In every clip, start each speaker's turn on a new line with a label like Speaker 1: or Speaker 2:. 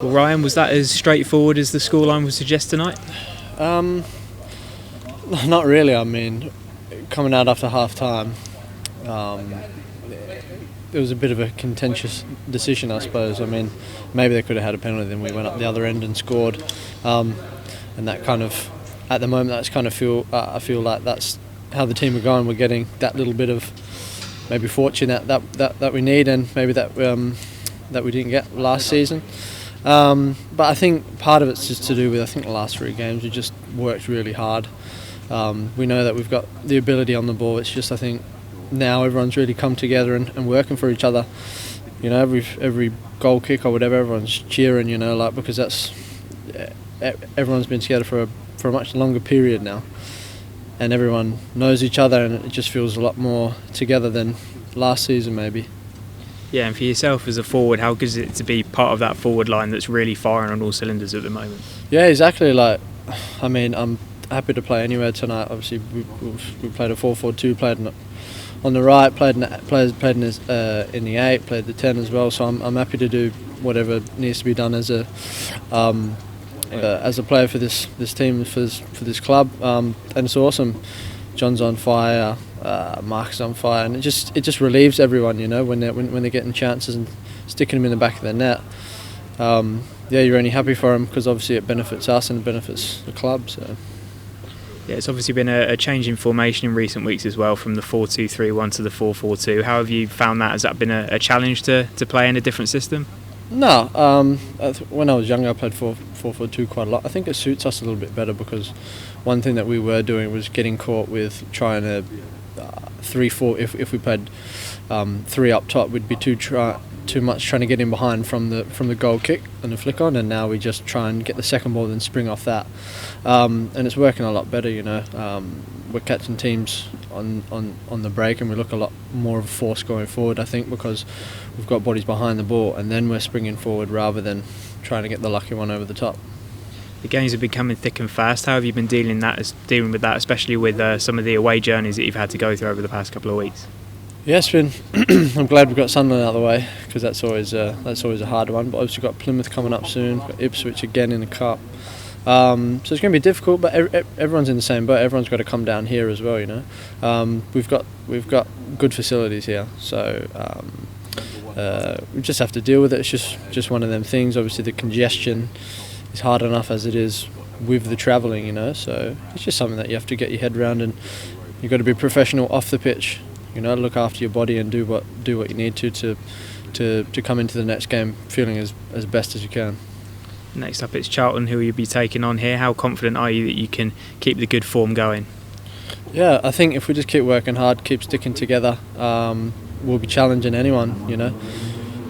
Speaker 1: Well, Ryan, was that as straightforward as the scoreline would suggest tonight?
Speaker 2: Not really. I mean, coming out after half time, it was a bit of a contentious decision, I suppose. I mean, maybe they could have had a penalty, then we went up the other end and scored. And that kind of, at the moment, that's kind of I feel like that's how the team are going. We're getting that little bit of maybe fortune that we need, and maybe that we didn't get last season. But I think part of it's just to do with, I think, the last 3 games we just worked really hard. We know that we've got the ability on the ball. It's just, I think, now everyone's really come together and working for each other. You know, every goal kick or whatever, everyone's cheering. You know, like, because that's everyone's been together for a much longer period now, and everyone knows each other, and it just feels a lot more together than last season maybe.
Speaker 1: Yeah, and for yourself as a forward, how good is it to be part of that forward line that's really firing on all cylinders at the moment?
Speaker 2: Yeah, exactly. Like, I mean, I'm happy to play anywhere tonight. Obviously, we played a 4-4-2, played on the right, played in the 8, played the 10 as well. So I'm happy to do whatever needs to be done as a player for this team, for this club, and it's awesome. John's on fire, Mark's on fire, and it just relieves everyone, you know, when they're getting chances and sticking them in the back of the net. Yeah, you're only happy for them because obviously it benefits us and it benefits the club. So.
Speaker 1: Yeah, it's obviously been a change in formation in recent weeks as well, from the 4-2-3-1 to the 4-4-2. How have you found that? Has that been a challenge to play in a different system?
Speaker 2: No, when I was younger I played 4-4-2 quite a lot. I think it suits us a little bit better because one thing that we were doing was getting caught with trying to 3-4. If we played 3 up top, we'd be too much trying to get in behind from the goal kick and the flick on, and now we just try and get the second ball and spring off that, and it's working a lot better. You know, we're catching teams on the break, and we look a lot more of a force going forward, I think, because we've got bodies behind the ball and then we're springing forward rather than trying to get the lucky one over the top.
Speaker 1: The games have been coming thick and fast. How have you been dealing with that, especially with some of the away journeys that you've had to go through over the past couple of weeks?
Speaker 2: Yeah, it's been. I'm glad we've got Sunderland out of the way, because that's always a hard one. But obviously we've got Plymouth coming up soon, got Ipswich again in the cup. So it's going to be difficult, but everyone's in the same boat. Everyone's got to come down here as well, you know. We've got good facilities here, so we just have to deal with it. It's just one of them things. Obviously the congestion is hard enough as it is with the travelling, you know. So it's just something that you have to get your head around, and you've got to be professional off the pitch. You know, look after your body and do what you need to come into the next game feeling as best as you can.
Speaker 1: Next up, it's Charlton, who you'll be taking on here. How confident are you that you can keep the good form going?
Speaker 2: Yeah, I think if we just keep working hard, keep sticking together, we'll be challenging anyone, you know.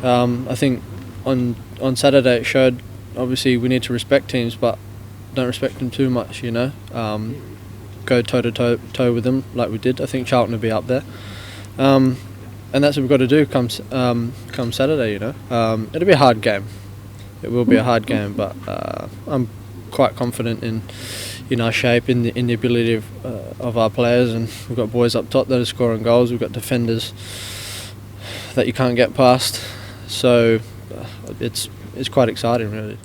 Speaker 2: I think on Saturday it showed, obviously we need to respect teams, but don't respect them too much, you know. Go toe-to-toe with them like we did. I think Charlton will be up there. And that's what we've got to do come Saturday, you know. It'll be a hard game. It will be a hard game, but I'm quite confident in our shape, in the ability of our players, and we've got boys up top that are scoring goals. We've got defenders that you can't get past, so it's quite exciting, really.